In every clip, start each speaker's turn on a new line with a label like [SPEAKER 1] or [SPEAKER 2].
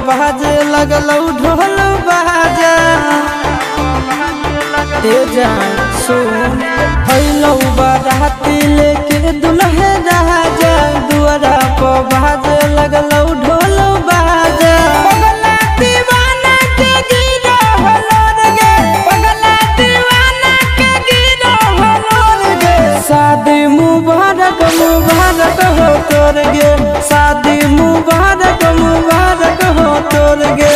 [SPEAKER 1] बाजे लगलौ ढोल बाजा ए जान सुन भइलौ बाराती लेके दुल्हे राजा दुआरा पर बाजे लगलौ ढोल बाजा पगला दीवाना के गिरो हलोर गे पगला दीवाना के गिरो हलोर गे शादी मुबारक मुबारक हो तोर गे शादी मुबारक मुबारक हो तोर गे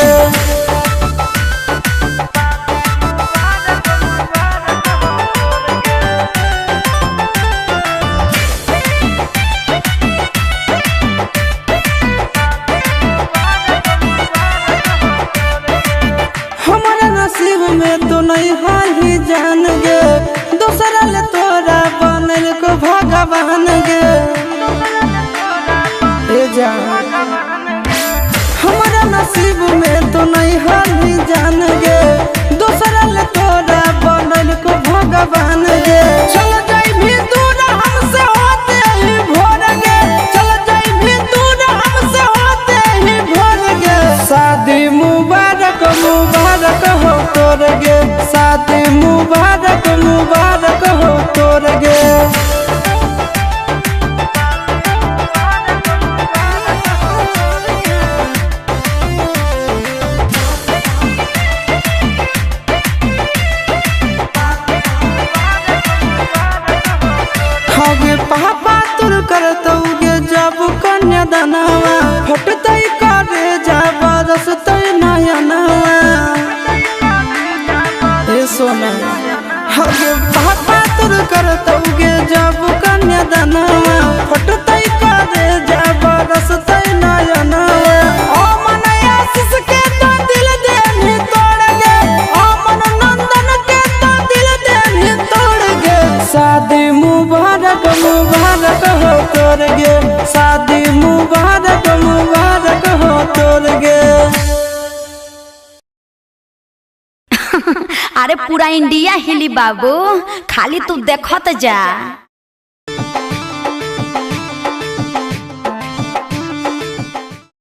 [SPEAKER 1] हमारा नसीब में तो नहीं हाली जान गे दूसरा ले तोरा बनल को भगवान गे ए जान हमारा नसीब में तो नहीं हाली जान गे दूसरा ले तोरा बनल को भगवान गे चल जाई भी दूर हमसे होते ही भोर गे चल जाई भी दूर हमसे होते ही भोर गे शादी मुबारक मुबारक हो तोर गे शादी मुबारक मुबारक हो तोर गे हगे पापा तुर करतौगे जब कन्यादानवा फटतै करे जब रसतै नयनवा ए सोना हगे पापा तुर करतौगे जब कन्यादानवा फटतै करे जब रसतै नयनवा ओ मन आशीष के तो दिल देनी तोड़ गे ओ मन नंदन के तो दिल देनी तोड़ गे शादी मुबारक मुबारक हो तोर गे शादी मुबारक मुबारक हो तोर गे
[SPEAKER 2] अरे पूरा इंडिया हिली बाबू खाली तू देखत जा।